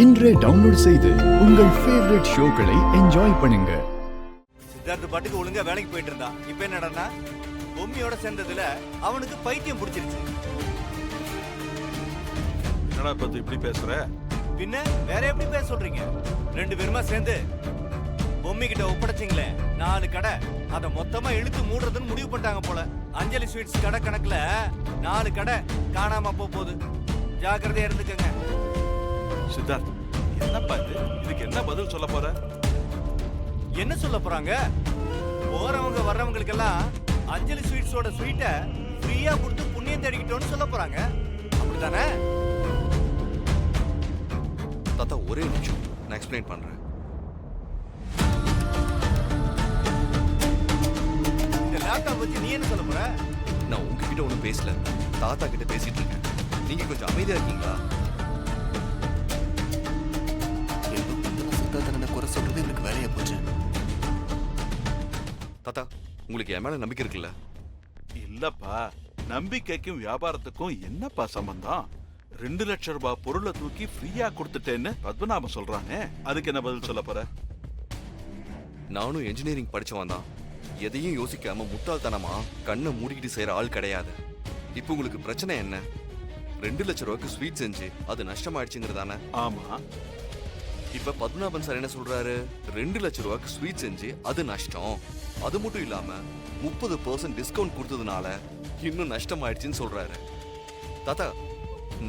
இன்றே டவுன்லோட் செய்து உங்கள் ஃபேவரட் ஷோக்களை என்ஜாய் பண்ணுங்க. சித்தார்த்த பாட்டுக்கு ஒழுங்கா வேலைக்கு போயிட்டு இருந்தான். இப்ப என்னடா பொம்மியோட சேர்ந்ததுல அவனுக்கு பைத்தியம் பிடிச்சிருச்சு. என்னடா பத்தி இப்படி பேசுற? பின்ன வேற எப்படி பேச சொல்றீங்க? ரெண்டு பேருமா சேர்ந்து பொம்மி கிட்ட ஒப்படைச்சிங்களே 4 கடை, அதை மொத்தமா இழுத்து மூடுறதுன்னு முடிவு பண்ணிட்டாங்க போல. அஞ்சலி ஸ்வீட்ஸ் கடை கணக்குல 4 கடை காணாம போகுது. ஜாக்கிரதையா இருந்துக்கங்க. சித்தார்த், என்னப்பா இது? இதுக்கு என்ன பதில் சொல்ல போற? என்ன சொல்ல போறாங்க? போறவங்க வர்றவங்களுக்கெல்லாம் அஞ்சலி ஸ்வீட்ஸோட ஸ்வீட்டை ஃப்ரீயா கொடுத்து புண்ணியம் தேடிக்கிட்டோன்னு சொல்ல போறாங்க. அப்படித்தானே? தாத்தா ஒரே நிமிஷம், நான் எக்ஸ்பிளைன் பண்றேன். இந்த லேப்டாப் வச்சு நீ என்ன சொல்ல போற? நான் உங்ககிட்ட ஒன்றும் பேசல, தாத்தா கிட்ட பேசிட்டு இருக்கேன். நீங்க கொஞ்சம் அமைதியா இருக்கீங்களா? குறை சொல்றது எனக்கு வேலையா போச்சு. தாத்தா, உங்களுக்கு என் மேல நம்பிக்கை இருக்குல்ல? இல்லப்பா, நம்பிக்கைக்கும் வியாபாரத்துக்கும் என்னப்பா சம்பந்தம்? 2 லட்சம் ரூபாய் பொருளை தூக்கி ஃப்ரீயா கொடுத்துட்டேன்னு பத்மநாபம் சொல்றானே, அதுக்கு என்ன பதில் சொல்ல போற? நானும் என்ஜினியரிங் படிச்சவன் தான். எதையும் யோசிக்காம முட்டாள்தனமா கண்ணை மூடிக்கிட்டு செய்யற ஆள் கிடையாது. இப்போ உங்களுக்கு பிரச்சனை என்ன? 2 லட்சம் ரூபாய்க்கு ஸ்வீட் செஞ்சு அது நஷ்டமாயிடுச்சுங்கிறதானே? ஆமா. இப்ப பத்மநாபன் சார் என்ன சொல்றாரு? 2 லட்சம் ரூபாய்க்கு ஸ்வீட் செஞ்சு அது நஷ்டம். அது மட்டும் இல்லாம 30% டிஸ்கவுண்ட் கொடுத்ததுனால இன்னும் நஷ்டம் ஆயிடுச்சுன்னு சொல்றாரு. தாத்தா,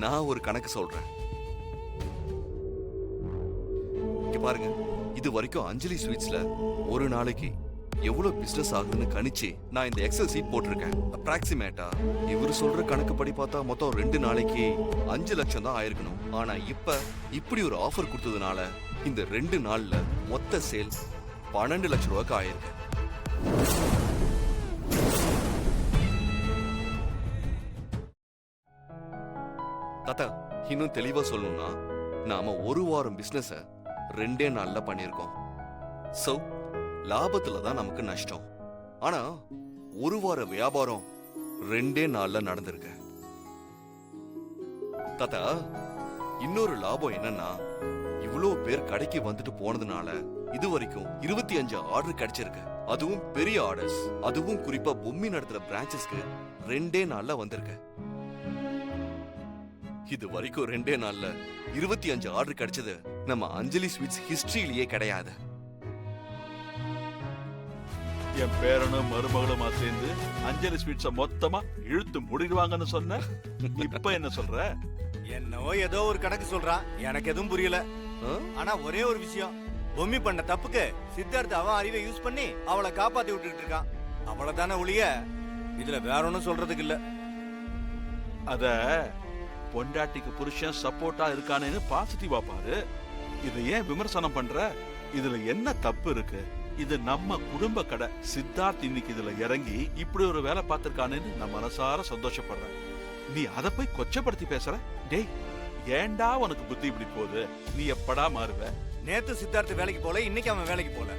நான் ஒரு கணக்கு சொல்றேன். இங்க பாருங்க, இது வரைக்கும் அஞ்சலி ஸ்வீட்ஸ்ல ஒரு நாளைக்கு எவ்வளவு பிசினஸ் ஆகுதுன்னு கணிச்சு நான் இந்த எக்ஸல் சீட் போட்டிருக்கேன். அப்ராக்சிமேட்டா இவரு சொல்ற கணக்கு படி பார்த்தா மொத்தம் 2 நாளைக்கு 5 லட்சம் தான் ஆயிருக்கணும். ஆனா இப்படி ஒரு ஆஃபர் கொடுத்ததுனால இந்த 2 நாள்ல மொத்த சேல் 12 லட்சம் ரூபாய்க்கு ஆயிருக்கு. தாத்தா, இன்னும் தெளிவா சொல்லணும்னா நாம ஒரு வாரம் பிசினஸ 2 நாள்ல பண்ணிருக்கோம். சோ லாபத்துல தான் நமக்கு நஷ்டம். ஆனா ஒரு வார வியாபாரம் 2 நாள்ல நடந்திருக்கு. தாத்தா, இன்னொரு லாபம் என்னன்னா, இவ்வளவு பேர் கடைக்கு வந்துட்டு போனதுனால இது வரைக்கும் 25 ஆர்டர் கிடைச்சிருக்கு. அதுவும் பெரிய ஆர்டர்ஸ். அதுவும் குறிப்பா பொம்மி நடத்துற பிரான்ச்சஸ்க்கு 2 நாள்ல வந்திருக்கு. இது வரைக்கும் 2 நாள்ல 25 ஆர்டர் கிடைச்சது நம்ம அஞ்சலி ஸ்வீட்ஸ் ஹிஸ்டரியிலேயே கிடையாது. என் பேரனும் மருமகளுமா சேர்ந்து அஞ்சலி ஸ்வீட்ஸ மொத்தமா இழுத்து முடிடுவாங்கன்னு சொன்ன. இப்ப என்ன சொல்ற? என்னவோ ஏதோ ஒரு கணக்கு சொல்றான், எனக்கு எதுவும் புரியல. ஆனா ஒரே ஒரு விஷயம், பொம்மி பண்ண தப்புக்கு சித்தார்த்த அவன் அறிவை யூஸ் பண்ணி அவளை காப்பாத்தி விட்டுட்டு இருக்கான். அவ்வளவுதானே ஒழிய இதுல வேற ஒன்னும் சொல்றதுக்கு இல்ல. அத பொண்டாட்டிக்கு புருஷன் சப்போர்ட்டா இருக்கானேன்னு பாசிட்டிவா பாரு. இதை ஏன் விமர்சனம் பண்ற? இதுல என்ன தப்பு இருக்கு? இது நம்ம குடும்ப கடை. சித்தார்த் இன்னைக்கு இதுல இறங்கி இப்படி ஒரு வேலை பார்த்திருக்கானேன்னு நான் மனசார சந்தோஷப்படுறேன். நீ அதை போய் கொச்சப்படுத்தி பேசுற? டேய், ஏண்டா உனக்கு புத்தி இப்படி போகுது? நீ எப்படா மாறுவ? நேத்து சித்தார்த்த வேலைக்கு போல, இன்னைக்கு அவன் வேலைக்கு போல.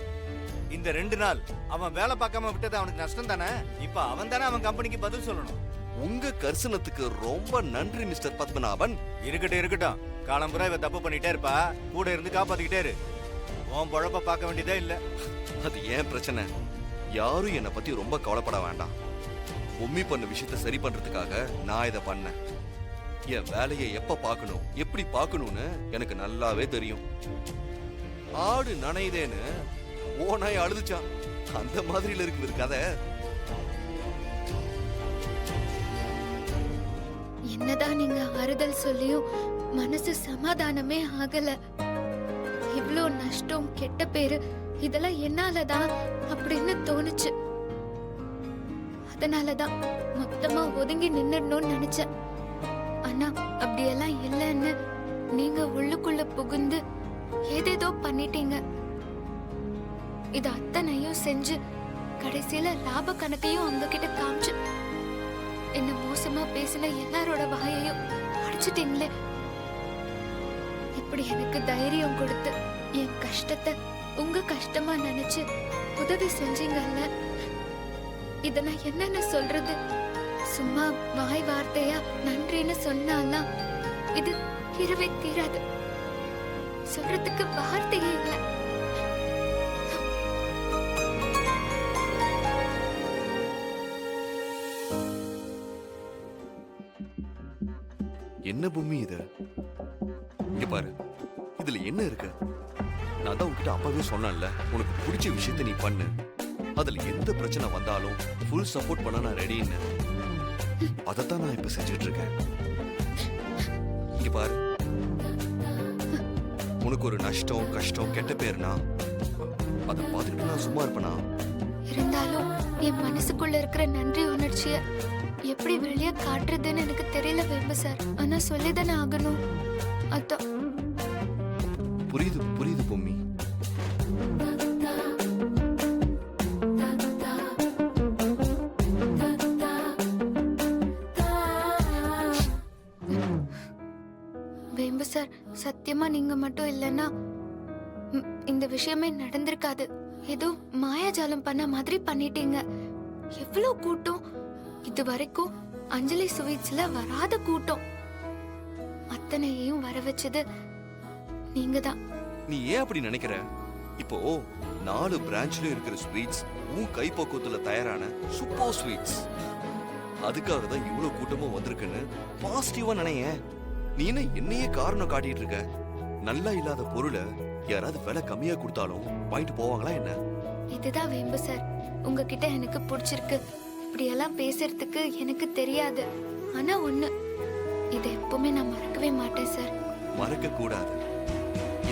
இந்த 2 நாள் அவன் வேலை பார்க்காம விட்டது அவனுக்கு நஷ்டம் தானே. இப்ப அவன் தானே அவன் கம்பெனிக்கு பதில் சொல்லணும். உங்க கரிசனத்துக்கு ரொம்ப நன்றி மிஸ்டர் பத்மநாபன். இருக்கட்டும், காலம்புறா இவ தப்பு பண்ணிட்டே இருப்பா, கூட இருந்து காப்பாத்திக்கிட்டே இரு. உன் பொழப்ப பார்க்க வேண்டியதே இல்ல. அது ஏன் பிரச்சனை? யாரும் என்னை பத்தி ரொம்ப கவலைப்பட வேண்டாம். பொம்மி பண்ண விஷயத்த சரி பண்றதுக்காக நான் இதை பண்ணேன். என் வேலையை எப்ப பார்க்கணும், எப்படி பார்க்கணும்னு எனக்கு நல்லாவே தெரியும். ஆடு நனையுதேன்னு ஓனாய் அழுதுச்சான், அந்த மாதிரில இருக்கு கதை. என்னதான் நீங்க ஆறுதல் சொல்லியும் மனசு சமாதானமே ஆகல. இவ்ளோ நஷ்டம், கெட்ட பேரு, இதெல்லாம் என்னாலதான் அப்படின்னு தோணுச்சு. அதனாலதான் மொத்தமா ஒதுங்கி நின்னுடணும்னு நினைச்சேன். ஆனா அப்படியெல்லாம் இல்லைன்னு நீங்க உள்ளுக்குள்ள புகுந்து ஏதேதோ பண்ணிட்டீங்க. இது அத்தனையும் செஞ்சு கடைசியில லாப கணக்கையும் உங்ககிட்ட காமிச்சு என்ன மோசமா பேசின எல்லாரோட வாயையும் அடிச்சிட்டீங்களே. இப்படி எனக்கு தைரியம் கொடுத்து என் கஷ்டத்தை உங்க கஷ்டமா நினைச்சு உதவி செஞ்சீங்கல்ல, இத நான் என்னன்னு சொல்றது? சும்மா வாய் வார்த்தையா நன்றின்னு சொன்னாலாம் இது தீரவே தீராது. சொல்றதுக்கு வார்த்தையே இல்ல. என்ன பூமி இது? இங்க பாரு, இதுல என்ன இருக்கு? நான் தான் உன்கிட்ட அப்பவே சொன்னேன்ல, உனக்கு பிடிச்ச விஷயத்த நீ பண்ணு, அதுல எந்த பிரச்சனை வந்தாலும் ஃபுல் சப்போர்ட் பண்ண நான் ரெடின்னு. அதைத்தான் நான் இப்ப செஞ்சுட்டு இருக்கேன். இங்க பாரு, உனக்கு ஒரு நஷ்டம் கஷ்டம் கெட்ட பேர்னா அதை பார்த்துக்கிட்டு நான் சும்மா இருப்பேனா? இருந்தாலும் என் மனசுக்குள்ள இருக்கிற நன்றி உணர்ச்சிய எப்படி வெளியே காட்டுறதுன்னு எனக்கு தெரியல வேம்பு சார். ஆனா சொல்லிதானே ஆகணும். அதான். புரியுது புரியுது பொம்மி. வேம்பு சார், சத்தியமா நீங்க மட்டும் இல்லைன்னா இந்த விஷயமே நடந்திருக்காது. ஏதோ மாயாஜாலம் பண்ண மாதிரி பண்ணிட்டீங்க. எவ்வளவு கூட்டம்! இது வரைக்கும் அஞ்சலி ஸ்வீட்ஸ்ல வராத கூட்டம். அத்தனையையும் வர வச்சது நீங்க தான். நீ ஏன் அப்படி நினைக்கிற? இப்போ 4 பிரான்ச்லயும் இருக்கிற ஸ்வீட்ஸ் உன் கைப்பக்குவத்துல தயாரான சூப்பர் ஸ்வீட்ஸ். அதுக்காக தான் இவ்வளவு கூட்டமும் வந்திருக்குன்னு பாசிட்டிவா நினைய. நீ என்ன என்னையே காரணம் காட்டிட்டு இருக்க? நல்லா இல்லாத பொருளை யாராவது விலை கம்மியா கொடுத்தாலும் வாங்கிட்டு போவாங்களா என்ன? இதுதான் வேம்பு சார், உங்ககிட்ட எனக்கு பிடிச்சிருக்கு. இப்படியெல்லாம் பேசுறதுக்கு எனக்கு தெரியாது. ஆனா ஒண்ணு, இதை எப்பவுமே நான் மறக்கவே மாட்டேன் சார். மறக்க கூடாது.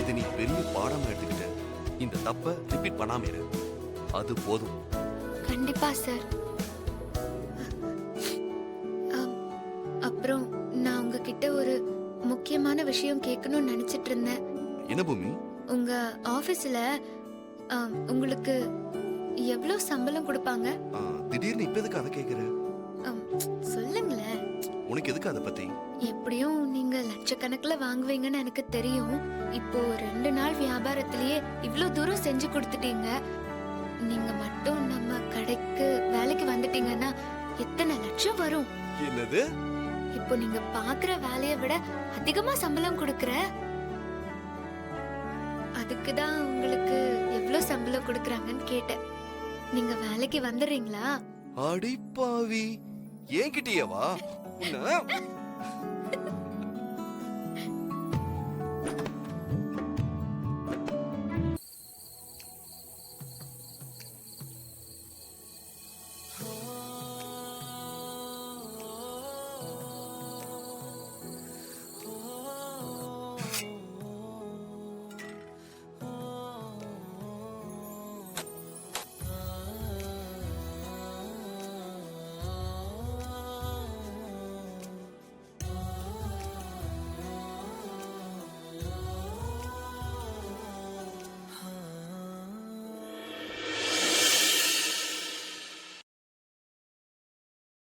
இது நீ பெரிய பாடமா எடுத்துக்கிட்டு இந்த தப்ப ரிப்பீட் பண்ணாம இரு. அது போதும். கண்டிப்பா சார். அப்புறம் நான் உங்ககிட்ட ஒரு முக்கியமான விஷயம் கேட்கணும்னு நினைச்சிட்டு இருந்தேன். என்ன பூமி? உங்க ஆபீஸ்ல உங்களுக்கு எவ்வளவு சம்பளம் கொடுப்பாங்க? திடீர்னு இப்ப எதுக்கு அதை கேக்குற? சொல்லுங்களேன். உனக்கு எதுக்கு அதை பத்தி? எப்படியும் நீங்க லட்சக்கணக்குல வாங்குவீங்கன்னு எனக்கு தெரியும். இப்போ 2 நாள் வியாபாரத்திலேயே இவ்ளோ தூரம் செஞ்சு கொடுத்துட்டீங்க. நீங்க மட்டும் நம்ம கடைக்கு வேலைக்கு வந்துட்டீங்கன்னா எத்தனை லட்சம் வரும்? என்னது? இப்போ நீங்க பாக்குற வேலையை விட அதிகமா சம்பளம் கொடுக்கற. அதுக்குதான் உங்களுக்கு எவ்வளவு சம்பளம் கொடுக்கறாங்கன்னு கேட்டேன். நீங்க வேலைக்கு வந்துடுறீங்களா? அடிப்பாவி, ஏன் கிட்டியவா?